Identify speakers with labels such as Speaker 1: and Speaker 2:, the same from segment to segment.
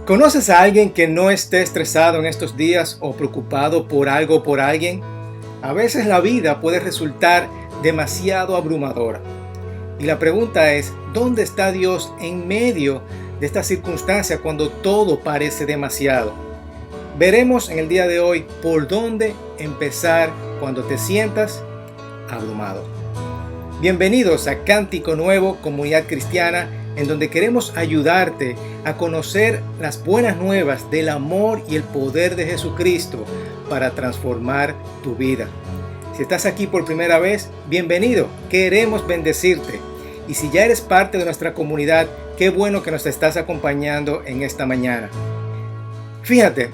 Speaker 1: ¿Conoces a alguien que no esté estresado en estos días o preocupado por algo o por alguien? A veces la vida puede resultar demasiado abrumadora. Y la pregunta es, ¿dónde está Dios en medio de esta circunstancia cuando todo parece demasiado? Veremos en el día de hoy por dónde empezar cuando te sientas abrumado. Bienvenidos a Cántico Nuevo, Comunidad Cristiana, en donde queremos ayudarte a conocer las buenas nuevas del amor y el poder de Jesucristo para transformar tu vida. Si estás aquí por primera vez, bienvenido, queremos bendecirte. Y si ya eres parte de nuestra comunidad, qué bueno que nos estás acompañando en esta mañana. Fíjate,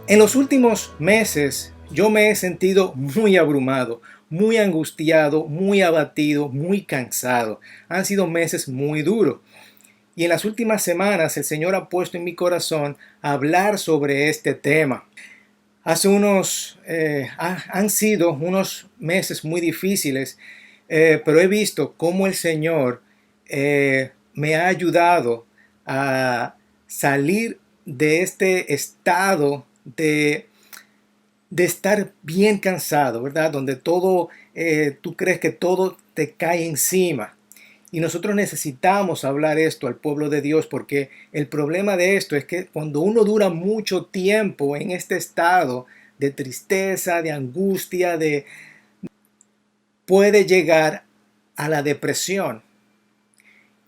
Speaker 1: en los últimos meses yo me he sentido muy abrumado, muy angustiado, muy abatido, muy cansado. Han sido meses muy duros. Y en las últimas semanas el Señor ha puesto en mi corazón hablar sobre este tema. Han sido unos meses muy difíciles, pero he visto cómo el Señor me ha ayudado a salir de este estado de estar bien cansado, ¿verdad? Donde tú crees que todo te cae encima. Y nosotros necesitamos hablar esto al pueblo de Dios, porque el problema de esto es que cuando uno dura mucho tiempo en este estado de tristeza, de angustia, puede llegar a la depresión.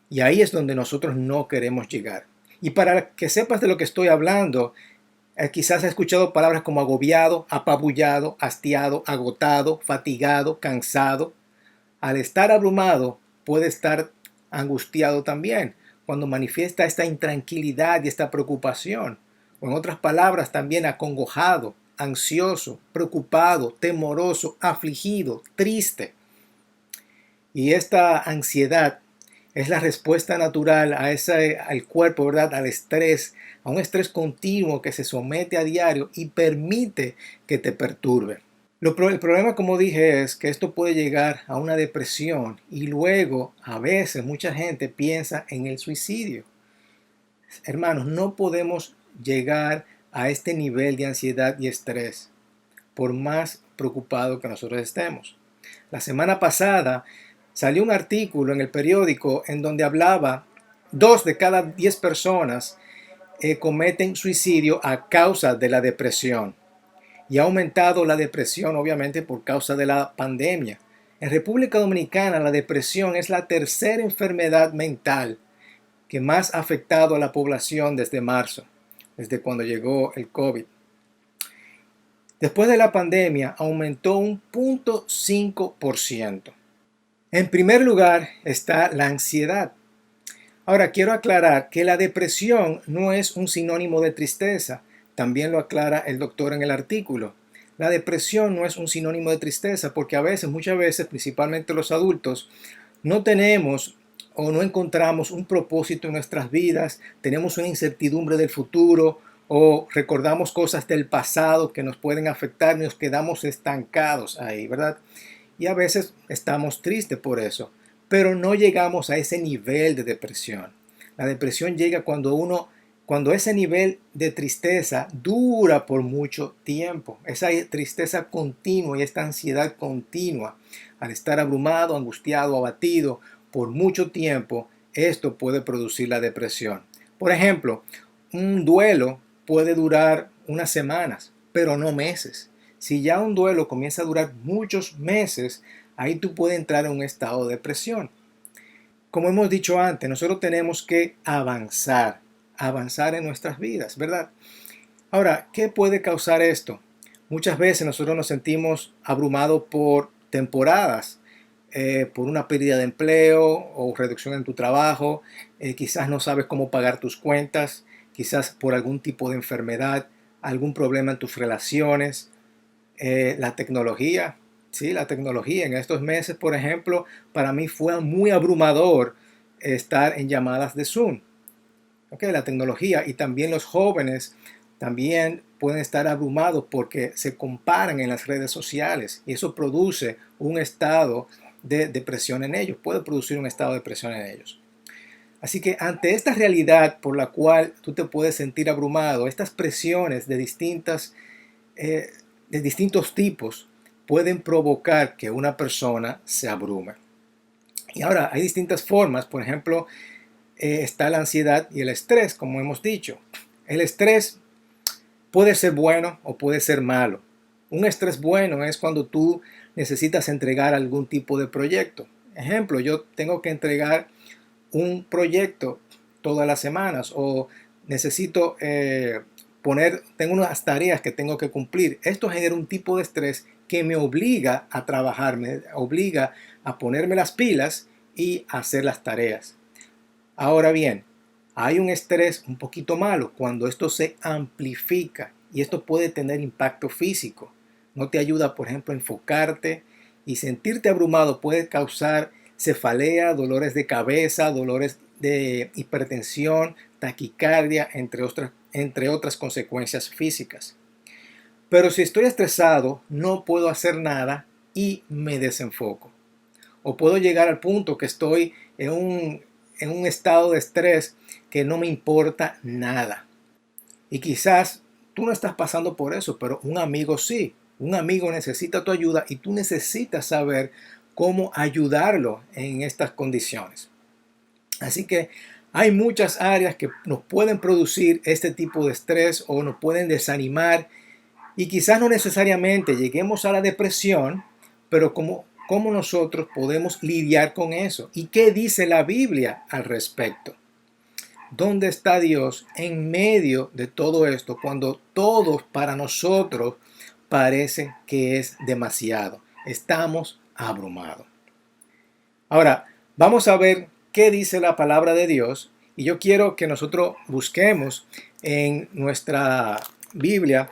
Speaker 1: Y ahí es donde nosotros no queremos llegar. Y para que sepas de lo que estoy hablando, quizás has escuchado palabras como agobiado, apabullado, hastiado, agotado, fatigado, cansado. Al estar abrumado, puede estar angustiado también, cuando manifiesta esta intranquilidad y esta preocupación. O en otras palabras, también acongojado, ansioso, preocupado, temoroso, afligido, triste. Y esta ansiedad es la respuesta natural al cuerpo, ¿verdad? Al estrés, a un estrés continuo que se somete a diario y permite que te perturbe. El problema, como dije, es que esto puede llegar a una depresión y luego, a veces, mucha gente piensa en el suicidio. Hermanos, no podemos llegar a este nivel de ansiedad y estrés por más preocupado que nosotros estemos. La semana pasada salió un artículo en el periódico en donde hablaba 2 de cada 10 personas cometen suicidio a causa de la depresión. Y ha aumentado la depresión, obviamente, por causa de la pandemia. En República Dominicana, la depresión es la tercera enfermedad mental que más ha afectado a la población desde marzo, desde cuando llegó el COVID. Después de la pandemia, aumentó un 0.5%. En primer lugar está la ansiedad. Ahora, quiero aclarar que la depresión no es un sinónimo de tristeza. También lo aclara el doctor en el artículo. La depresión no es un sinónimo de tristeza porque muchas veces, principalmente los adultos, no tenemos o no encontramos un propósito en nuestras vidas, tenemos una incertidumbre del futuro o recordamos cosas del pasado que nos pueden afectar y nos quedamos estancados ahí, ¿verdad? Y a veces estamos tristes por eso, pero no llegamos a ese nivel de depresión. La depresión llega cuando ese nivel de tristeza dura por mucho tiempo, esa tristeza continua y esta ansiedad continua, al estar abrumado, angustiado, abatido por mucho tiempo, esto puede producir la depresión. Por ejemplo, un duelo puede durar unas semanas, pero no meses. Si ya un duelo comienza a durar muchos meses, ahí tú puedes entrar en un estado de depresión. Como hemos dicho antes, nosotros tenemos que avanzar en nuestras vidas, ¿verdad? Ahora, ¿qué puede causar esto? Muchas veces nosotros nos sentimos abrumados por temporadas, por una pérdida de empleo o reducción en tu trabajo, quizás no sabes cómo pagar tus cuentas, quizás por algún tipo de enfermedad, algún problema en tus relaciones, la tecnología. Sí, la tecnología en estos meses, por ejemplo, para mí fue muy abrumador estar en llamadas de Zoom. La tecnología y también los jóvenes también pueden estar abrumados porque se comparan en las redes sociales y eso produce un estado de depresión en ellos, puede producir un estado de depresión en ellos. Así que ante esta realidad por la cual tú te puedes sentir abrumado, estas presiones eh, de distintos tipos pueden provocar que una persona se abrume. Y ahora hay distintas formas, por ejemplo, está la ansiedad y el estrés, como hemos dicho. El estrés puede ser bueno o puede ser malo. Un estrés bueno es cuando tú necesitas entregar algún tipo de proyecto. Ejemplo, yo tengo que entregar un proyecto todas las semanas o necesito tengo unas tareas que tengo que cumplir. Esto genera un tipo de estrés que me obliga a trabajar, me obliga a ponerme las pilas y hacer las tareas. Ahora bien, hay un estrés un poquito malo cuando esto se amplifica y esto puede tener impacto físico. No te ayuda, por ejemplo, a enfocarte y sentirte abrumado puede causar cefalea, dolores de cabeza, dolores de hipertensión, taquicardia, entre otras consecuencias físicas. Pero si estoy estresado, no puedo hacer nada y me desenfoco. O puedo llegar al punto que estoy en un estado de estrés que no me importa nada. Y quizás tú no estás pasando por eso, pero un amigo sí. Un amigo necesita tu ayuda y tú necesitas saber cómo ayudarlo en estas condiciones. Así que hay muchas áreas que nos pueden producir este tipo de estrés o nos pueden desanimar y quizás no necesariamente lleguemos a la depresión, pero cómo nosotros podemos lidiar con eso y qué dice la Biblia al respecto. ¿Dónde está Dios en medio de todo esto cuando todo para nosotros parece que es demasiado? Estamos abrumados. Ahora, vamos a ver qué dice la palabra de Dios y yo quiero que nosotros busquemos en nuestra Biblia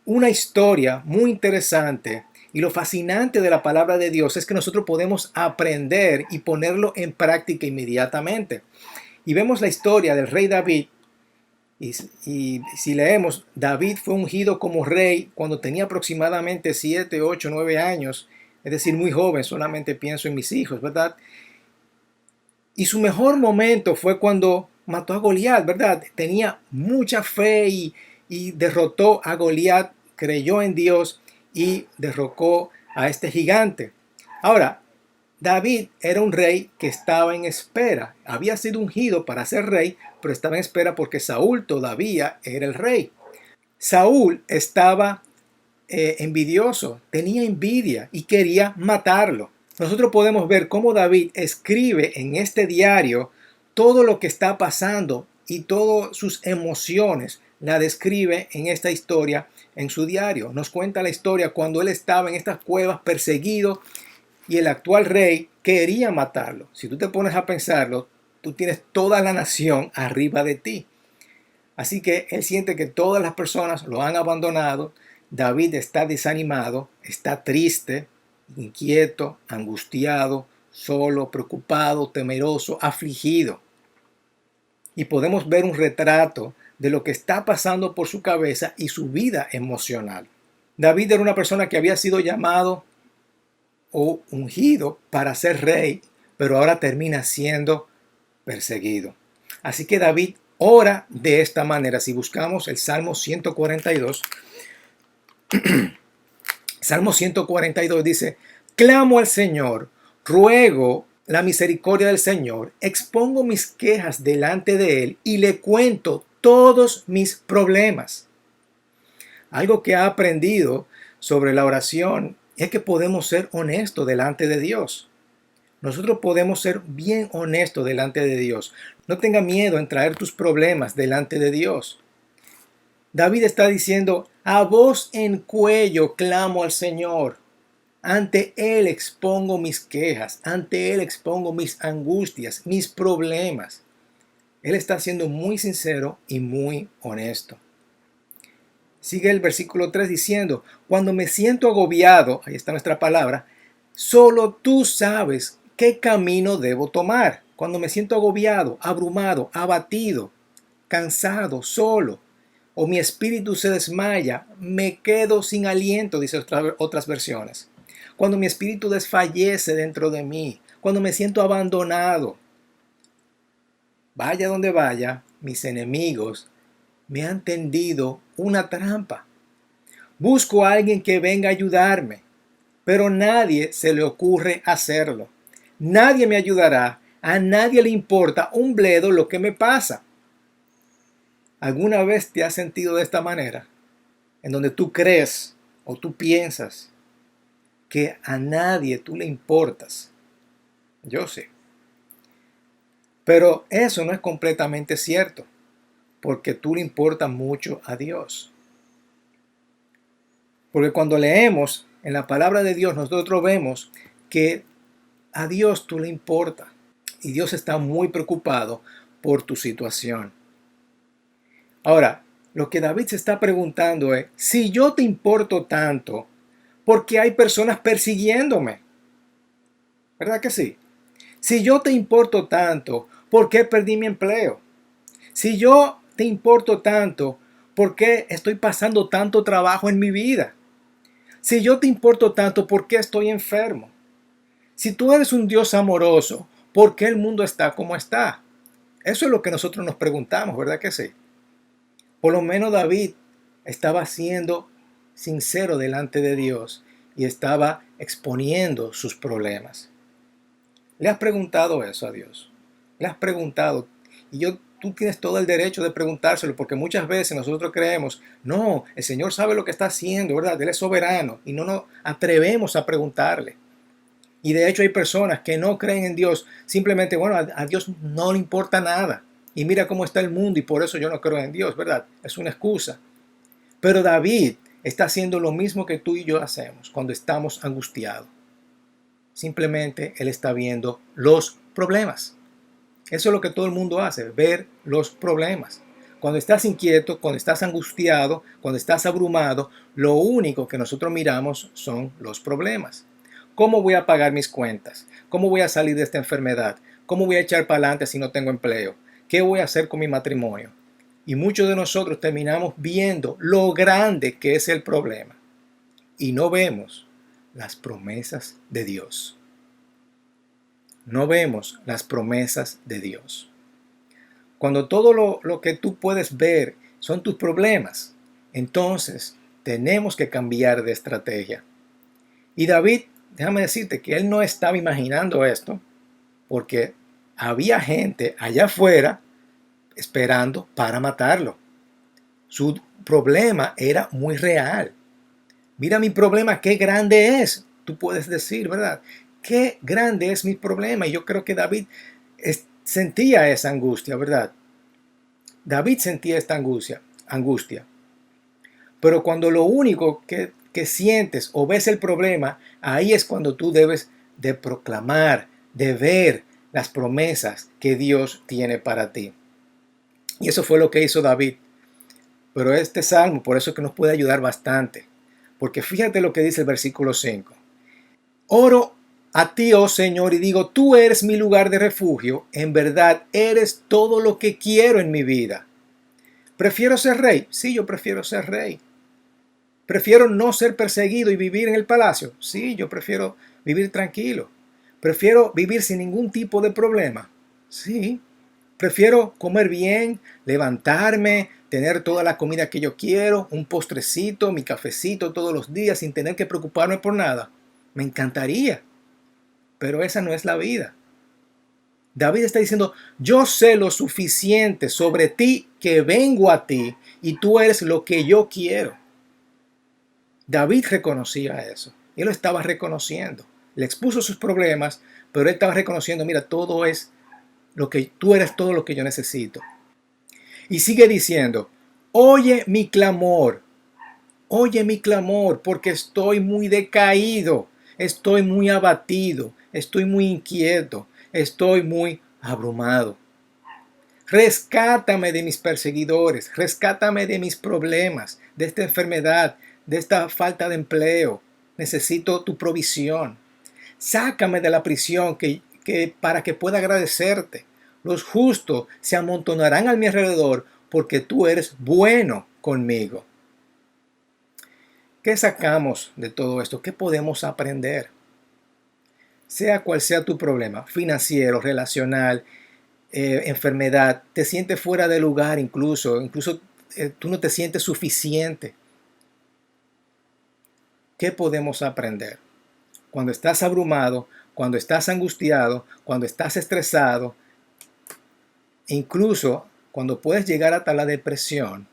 Speaker 1: una historia muy interesante y lo fascinante de la palabra de Dios es que nosotros podemos aprender y ponerlo en práctica inmediatamente. Y vemos la historia del rey David y si leemos, David fue ungido como rey cuando tenía aproximadamente 7, 8, 9 años, es decir, muy joven, solamente pienso en mis hijos, ¿verdad? Y su mejor momento fue cuando mató a Goliat, ¿verdad? Tenía mucha fe y derrotó a Goliat, creyó en Dios y derrocó a este gigante. Ahora, David era un rey que estaba en espera. Había sido ungido para ser rey, pero estaba en espera porque Saúl todavía era el rey. Saúl estaba envidioso, tenía envidia y quería matarlo. Nosotros podemos ver cómo David escribe en este diario todo lo que está pasando y todas sus emociones la describe en esta historia en su diario. Nos cuenta la historia cuando él estaba en estas cuevas perseguido y el actual rey quería matarlo. Si tú te pones a pensarlo, tú tienes toda la nación arriba de ti. Así que él siente que todas las personas lo han abandonado. David está desanimado, está triste, inquieto, angustiado, solo, preocupado, temeroso, afligido. Y podemos ver un retrato de lo que está pasando por su cabeza y su vida emocional. David era una persona que había sido llamado o ungido para ser rey, pero ahora termina siendo perseguido. Así que David ora de esta manera. Si buscamos el Salmo 142, Salmo 142 dice, clamo al Señor, ruego la misericordia del Señor, expongo mis quejas delante de Él y le cuento todos mis problemas. Algo que ha aprendido sobre la oración es que podemos ser honestos delante de Dios. Nosotros podemos ser bien honestos delante de Dios. No tenga miedo en traer tus problemas delante de Dios. David está diciendo, a voz en cuello clamo al Señor. Ante Él expongo mis quejas, ante Él expongo mis angustias, mis problemas. Él está siendo muy sincero y muy honesto. Sigue el versículo 3 diciendo, cuando me siento agobiado, ahí está nuestra palabra, solo tú sabes qué camino debo tomar. Cuando me siento agobiado, abrumado, abatido, cansado, solo, o mi espíritu se desmaya, me quedo sin aliento, dice otras versiones. Cuando mi espíritu desfallece dentro de mí, cuando me siento abandonado. Vaya donde vaya, mis enemigos me han tendido una trampa. Busco a alguien que venga a ayudarme, pero nadie se le ocurre hacerlo. Nadie me ayudará, a nadie le importa un bledo lo que me pasa. ¿Alguna vez te has sentido de esta manera? En donde tú crees o tú piensas que a nadie tú le importas. Yo sé. Pero eso no es completamente cierto, porque tú le importas mucho a Dios. Porque cuando leemos en la palabra de Dios, nosotros vemos que a Dios tú le importa y Dios está muy preocupado por tu situación. Ahora, lo que David se está preguntando es, si yo te importo tanto, ¿por qué hay personas persiguiéndome? ¿Verdad que sí? Si yo te importo tanto, ¿por qué perdí mi empleo? Si yo te importo tanto, ¿por qué estoy pasando tanto trabajo en mi vida? Si yo te importo tanto, ¿por qué estoy enfermo? Si tú eres un Dios amoroso, ¿por qué el mundo está como está? Eso es lo que nosotros nos preguntamos, ¿verdad que sí? Por lo menos David estaba siendo sincero delante de Dios y estaba exponiendo sus problemas. ¿Le has preguntado eso a Dios? ¿Le has preguntado? Tú tienes todo el derecho de preguntárselo, porque muchas veces nosotros creemos, no, el Señor sabe lo que está haciendo, ¿verdad? Él es soberano y no nos atrevemos a preguntarle. Y de hecho hay personas que no creen en Dios, simplemente, bueno, a Dios no le importa nada. Y mira cómo está el mundo y por eso yo no creo en Dios, ¿verdad? Es una excusa. Pero David está haciendo lo mismo que tú y yo hacemos cuando estamos angustiados. Simplemente él está viendo los problemas. Eso es lo que todo el mundo hace, ver los problemas. Cuando estás inquieto, cuando estás angustiado, cuando estás abrumado, lo único que nosotros miramos son los problemas. ¿Cómo voy a pagar mis cuentas? ¿Cómo voy a salir de esta enfermedad? ¿Cómo voy a echar para adelante si no tengo empleo? ¿Qué voy a hacer con mi matrimonio? Y muchos de nosotros terminamos viendo lo grande que es el problema y no vemos las promesas de Dios. No vemos las promesas de Dios. Cuando todo lo que tú puedes ver son tus problemas, entonces tenemos que cambiar de estrategia. Y David, déjame decirte que él no estaba imaginando esto, porque había gente allá afuera esperando para matarlo. Su problema era muy real. Mira mi problema, qué grande es. Tú puedes decir, ¿verdad? Qué grande es mi problema. Y yo creo que David sentía esa angustia, ¿verdad? David sentía esta angustia. Pero cuando lo único que sientes o ves el problema, ahí es cuando tú debes de proclamar, de ver las promesas que Dios tiene para ti. Y eso fue lo que hizo David. Pero este salmo, por eso es que nos puede ayudar bastante. Porque fíjate lo que dice el versículo 5. Oro a ti, oh Señor, y digo, tú eres mi lugar de refugio. En verdad, eres todo lo que quiero en mi vida. ¿Prefiero ser rey? Sí, yo prefiero ser rey. ¿Prefiero no ser perseguido y vivir en el palacio? Sí, yo prefiero vivir tranquilo. ¿Prefiero vivir sin ningún tipo de problema? Sí. ¿Prefiero comer bien, levantarme, tener toda la comida que yo quiero, un postrecito, mi cafecito todos los días sin tener que preocuparme por nada? Me encantaría, pero esa no es la vida. David está diciendo, yo sé lo suficiente sobre ti que vengo a ti y tú eres lo que yo quiero. David reconocía eso. Él lo estaba reconociendo. Le expuso sus problemas, pero él estaba reconociendo, mira, todo es lo que tú eres, todo lo que yo necesito. Y sigue diciendo, oye mi clamor, porque estoy muy decaído, estoy muy abatido, estoy muy inquieto, estoy muy abrumado. Rescátame de mis perseguidores, rescátame de mis problemas, de esta enfermedad, de esta falta de empleo. Necesito tu provisión. Sácame de la prisión para que pueda agradecerte. Los justos se amontonarán a mi alrededor porque tú eres bueno conmigo. ¿Qué sacamos de todo esto? ¿Qué podemos aprender? Sea cual sea tu problema, financiero, relacional, enfermedad, te sientes fuera de lugar incluso tú no te sientes suficiente. ¿Qué podemos aprender? Cuando estás abrumado, cuando estás angustiado, cuando estás estresado, e incluso cuando puedes llegar hasta la depresión,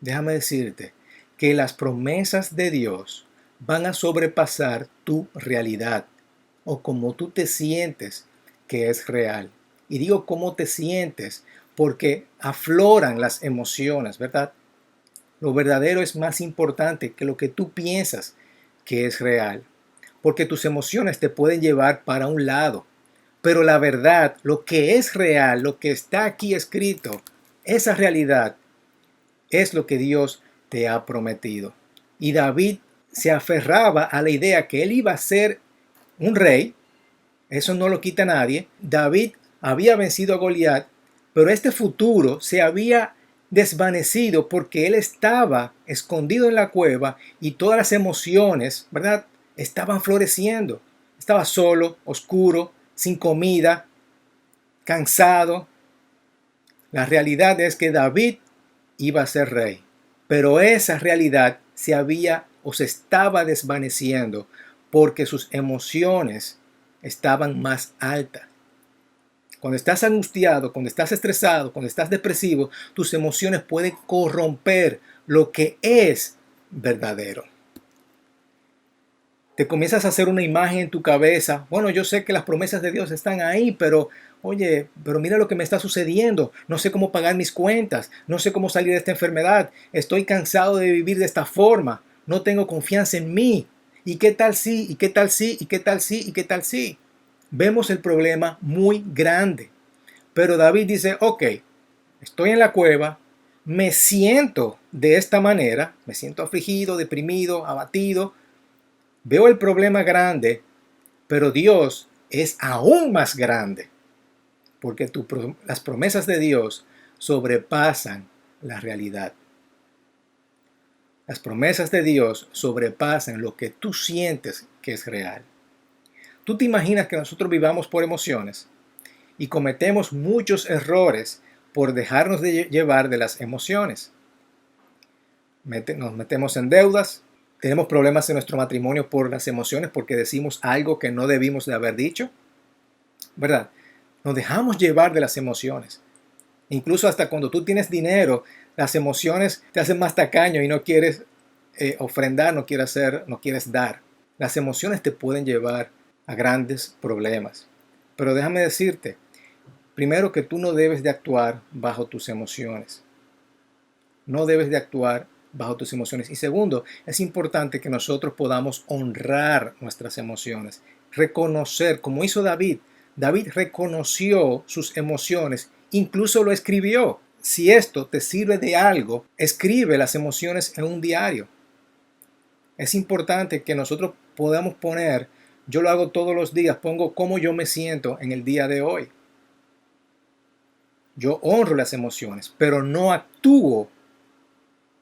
Speaker 1: déjame decirte que las promesas de Dios van a sobrepasar tu realidad o cómo tú te sientes que es real. Y digo cómo te sientes porque afloran las emociones, ¿verdad? Lo verdadero es más importante que lo que tú piensas que es real, porque tus emociones te pueden llevar para un lado. Pero la verdad, lo que es real, lo que está aquí escrito, esa realidad es lo que Dios te ha prometido. Y David se aferraba a la idea que él iba a ser un rey, eso no lo quita nadie. David había vencido a Goliat, pero este futuro se había desvanecido porque él estaba escondido en la cueva y todas las emociones, ¿verdad?, estaban floreciendo. Estaba solo, oscuro, sin comida, cansado. La realidad es que David iba a ser rey, pero esa realidad se había o se estaba desvaneciendo porque sus emociones estaban más altas. Cuando estás angustiado, cuando estás estresado, cuando estás depresivo, tus emociones pueden corromper lo que es verdadero. Te comienzas a hacer una imagen en tu cabeza. Bueno, yo sé que las promesas de Dios están ahí, pero oye, pero mira lo que me está sucediendo. No sé cómo pagar mis cuentas. No sé cómo salir de esta enfermedad. Estoy cansado de vivir de esta forma. No tengo confianza en mí. ¿Y qué tal si? ¿Y qué tal si? ¿Y qué tal si? ¿Y qué tal si? Vemos el problema muy grande. Pero David dice, ok, estoy en la cueva, me siento de esta manera, me siento afligido, deprimido, abatido, veo el problema grande, pero Dios es aún más grande, porque las promesas de Dios sobrepasan la realidad. Las promesas de Dios sobrepasan lo que tú sientes que es real. ¿Tú te imaginas que nosotros vivamos por emociones y cometemos muchos errores por dejarnos de llevar de las emociones? Nos metemos en deudas, tenemos problemas en nuestro matrimonio por las emociones porque decimos algo que no debimos de haber dicho, ¿verdad? Nos dejamos llevar de las emociones. Incluso hasta cuando tú tienes dinero, las emociones te hacen más tacaño y no quieres ofrendar, no quieres dar. Las emociones te pueden llevar a grandes problemas. Pero déjame decirte, primero que tú no debes de actuar bajo tus emociones. No debes de actuar bajo tus emociones. Y segundo, es importante que nosotros podamos honrar nuestras emociones, reconocer, como hizo David. David reconoció sus emociones, incluso lo escribió. Si esto te sirve de algo, escribe las emociones en un diario. Es importante que nosotros podamos poner, yo lo hago todos los días, pongo cómo yo me siento en el día de hoy. Yo honro las emociones, pero no actúo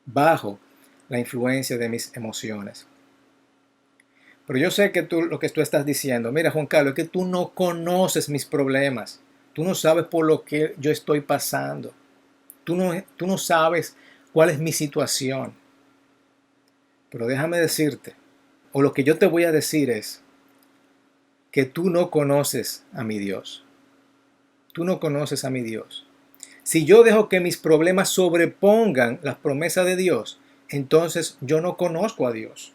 Speaker 1: bajo la influencia de mis emociones. Pero yo sé que lo que tú estás diciendo, mira Juan Carlos, es que tú no conoces mis problemas. Tú no sabes por lo que yo estoy pasando. Tú no sabes cuál es mi situación. Pero déjame decirte, o lo que yo te voy a decir es que tú no conoces a mi Dios. Tú no conoces a mi Dios. Si yo dejo que mis problemas sobrepongan las promesas de Dios, entonces yo no conozco a Dios.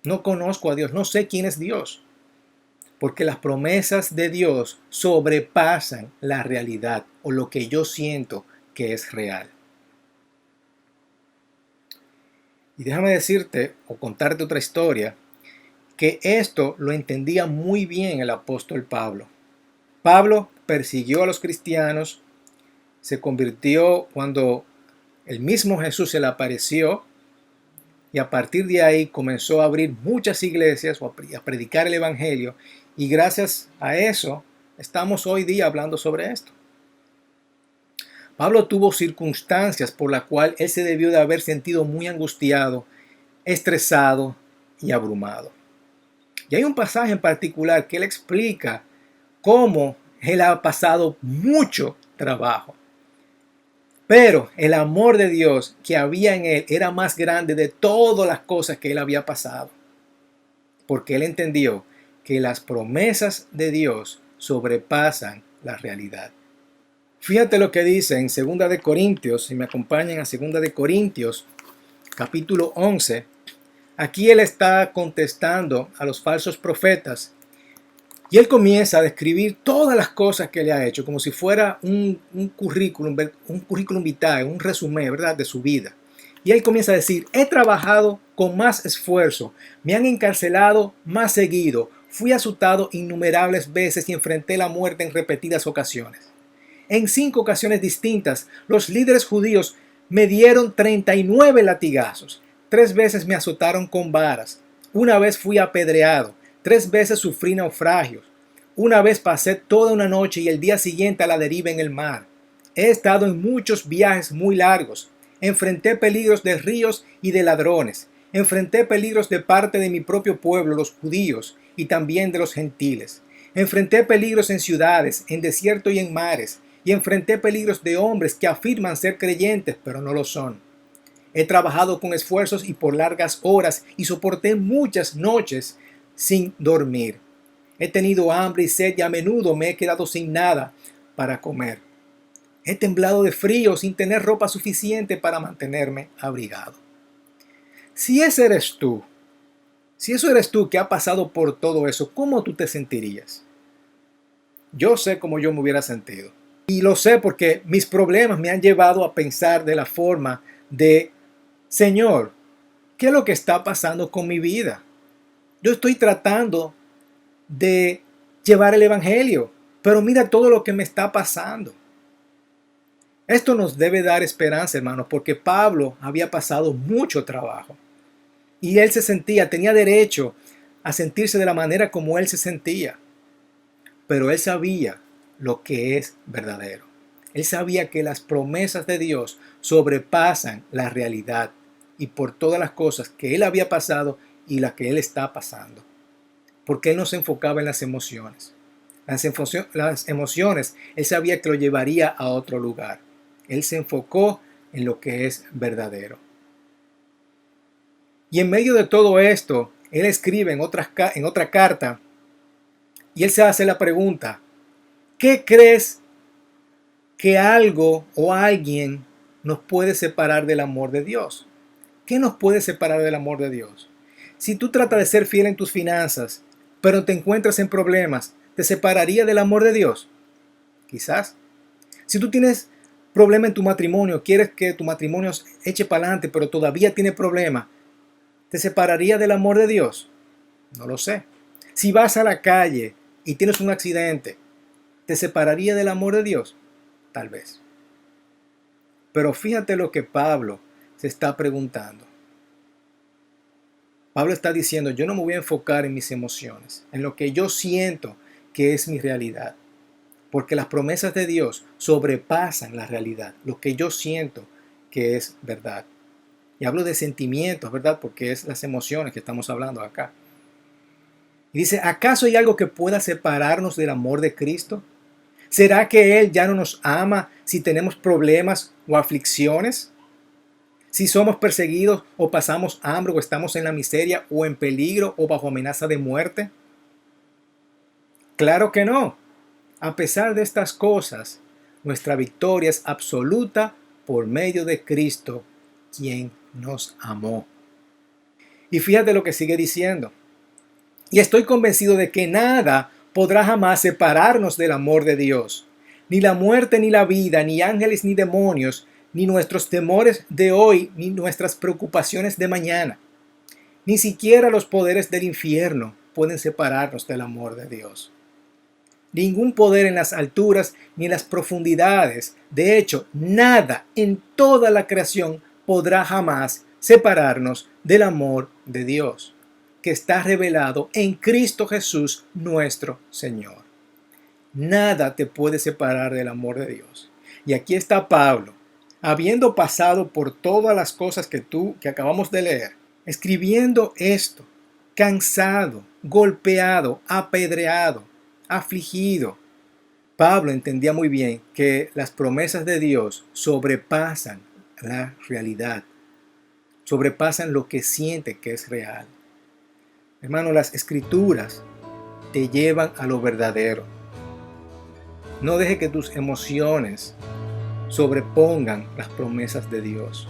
Speaker 1: No conozco a Dios, no sé quién es Dios. Porque las promesas de Dios sobrepasan la realidad o lo que yo siento que es real. Y déjame decirte o contarte otra historia, que esto lo entendía muy bien el apóstol Pablo. Pablo persiguió a los cristianos, se convirtió cuando el mismo Jesús se le apareció y a partir de ahí comenzó a abrir muchas iglesias o a predicar el evangelio y gracias a eso estamos hoy día hablando sobre esto. Pablo tuvo circunstancias por las cuales él se debió de haber sentido muy angustiado, estresado y abrumado. Y hay un pasaje en particular que él explica cómo Él ha pasado mucho trabajo. Pero el amor de Dios que había en él era más grande de todas las cosas que él había pasado. Porque él entendió que las promesas de Dios sobrepasan la realidad. Fíjate lo que dice en 2 de Corintios, si me acompañan a 2 de Corintios, capítulo 11. Aquí él está contestando a los falsos profetas y él comienza a describir todas las cosas que le ha hecho, como si fuera un currículum vitae, un resumen, ¿verdad?, de su vida. Y él comienza a decir: he trabajado con más esfuerzo, me han encarcelado más seguido, fui azotado innumerables veces y enfrenté la muerte en repetidas ocasiones. En 5 ocasiones distintas, los líderes judíos me dieron 39 latigazos. 3 veces me azotaron con varas. Una vez fui apedreado. 3 veces sufrí naufragios. Una vez pasé toda una noche y el día siguiente a la deriva en el mar. He estado en muchos viajes muy largos. Enfrenté peligros de ríos y de ladrones. Enfrenté peligros de parte de mi propio pueblo, los judíos, y también de los gentiles. Enfrenté peligros en ciudades, en desierto y en mares. Y enfrenté peligros de hombres que afirman ser creyentes, pero no lo son. He trabajado con esfuerzos y por largas horas y soporté muchas noches sin dormir. He tenido hambre y sed y a menudo me he quedado sin nada para comer. He temblado de frío sin tener ropa suficiente para mantenerme abrigado. Si ese eres tú, si eso eres tú que ha pasado por todo eso, ¿cómo tú te sentirías? Yo sé cómo yo me hubiera sentido. Y lo sé porque mis problemas me han llevado a pensar de la forma de: Señor, ¿qué es lo que está pasando con mi vida? Yo estoy tratando de llevar el evangelio, pero mira todo lo que me está pasando. Esto nos debe dar esperanza, hermanos, porque Pablo había pasado mucho trabajo y él tenía derecho a sentirse de la manera como él se sentía, pero él sabía lo que es verdadero. Él sabía que las promesas de Dios sobrepasan la realidad y por todas las cosas que él había pasado y las que él está pasando. Porque él no se enfocaba en las emociones. Las emociones, él sabía que lo llevaría a otro lugar. Él se enfocó en lo que es verdadero. Y en medio de todo esto, él escribe en otra carta y él se hace la pregunta: ¿qué crees que algo o alguien nos puede separar del amor de Dios? ¿Qué nos puede separar del amor de Dios? Si tú tratas de ser fiel en tus finanzas, pero te encuentras en problemas, ¿te separaría del amor de Dios? Quizás. Si tú tienes problema en tu matrimonio, quieres que tu matrimonio eche para adelante, pero todavía tiene problemas, ¿te separaría del amor de Dios? No lo sé. Si vas a la calle y tienes un accidente, ¿te separaría del amor de Dios? Tal vez. Pero fíjate lo que Pablo se está preguntando. Pablo está diciendo: yo no me voy a enfocar en mis emociones, en lo que yo siento que es mi realidad, porque las promesas de Dios sobrepasan la realidad, lo que yo siento que es verdad. Y hablo de sentimientos, ¿verdad? Porque es las emociones que estamos hablando acá. Y dice: ¿acaso hay algo que pueda separarnos del amor de Cristo? ¿Será que Él ya no nos ama si tenemos problemas o aflicciones? Si somos perseguidos o pasamos hambre o estamos en la miseria o en peligro o bajo amenaza de muerte. Claro que no. A pesar de estas cosas, nuestra victoria es absoluta por medio de Cristo, quien nos amó. Y fíjate lo que sigue diciendo: y estoy convencido de que nada podrá jamás separarnos del amor de Dios. Ni la muerte, ni la vida, ni ángeles, ni demonios, ni nuestros temores de hoy, ni nuestras preocupaciones de mañana. Ni siquiera los poderes del infierno pueden separarnos del amor de Dios. Ningún poder en las alturas ni en las profundidades, de hecho, nada en toda la creación podrá jamás separarnos del amor de Dios, que está revelado en Cristo Jesús nuestro Señor. Nada te puede separar del amor de Dios. Y aquí está Pablo, habiendo pasado por todas las cosas que acabamos de leer, escribiendo esto, cansado, golpeado, apedreado, afligido, Pablo entendía muy bien que las promesas de Dios sobrepasan la realidad, sobrepasan lo que siente que es real. Hermano, las escrituras te llevan a lo verdadero. No deje que tus emociones sobrepongan las promesas de Dios.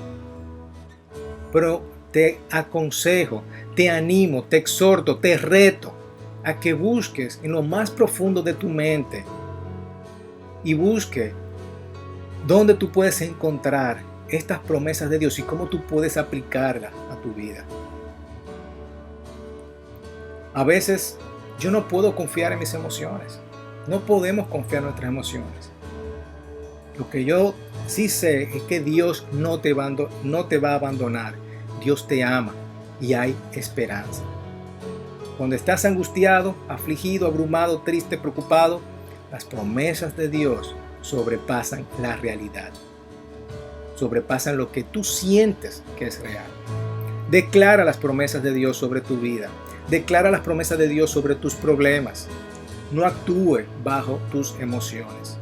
Speaker 1: Pero te aconsejo, te animo, te exhorto, te reto a que busques en lo más profundo de tu mente y busque dónde tú puedes encontrar estas promesas de Dios y cómo tú puedes aplicarlas a tu vida. A veces yo no puedo confiar en mis emociones. No podemos confiar en nuestras emociones. Lo que yo sí sé es que Dios no te va a abandonar. Dios te ama y hay esperanza. Cuando estás angustiado, afligido, abrumado, triste, preocupado, las promesas de Dios sobrepasan la realidad. Sobrepasan lo que tú sientes que es real. Declara las promesas de Dios sobre tu vida. Declara las promesas de Dios sobre tus problemas. No actúe bajo tus emociones.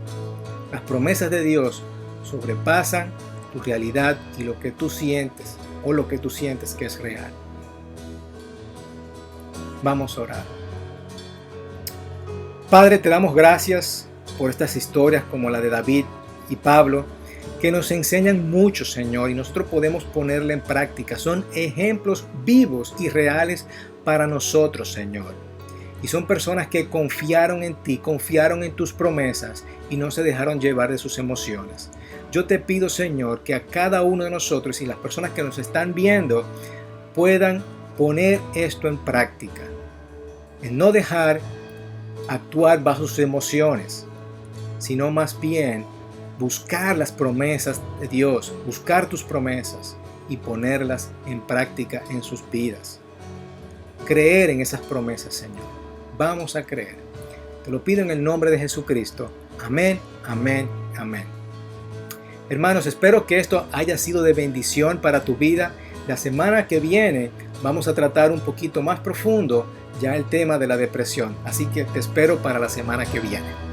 Speaker 1: Las promesas de Dios sobrepasan tu realidad y lo que tú sientes o lo que tú sientes que es real. Vamos a orar. Padre, te damos gracias por estas historias como la de David y Pablo, que nos enseñan mucho, Señor, y nosotros podemos ponerla en práctica. Son ejemplos vivos y reales para nosotros, Señor. Y son personas que confiaron en ti, confiaron en tus promesas y no se dejaron llevar de sus emociones. Yo te pido, Señor, que a cada uno de nosotros y las personas que nos están viendo puedan poner esto en práctica. En no dejar actuar bajo sus emociones, sino más bien buscar las promesas de Dios, buscar tus promesas y ponerlas en práctica en sus vidas. Creer en esas promesas, Señor. Vamos a creer. Te lo pido en el nombre de Jesucristo. Amén, amén, amén. Hermanos, espero que esto haya sido de bendición para tu vida. La semana que viene vamos a tratar un poquito más profundo ya el tema de la depresión. Así que te espero para la semana que viene.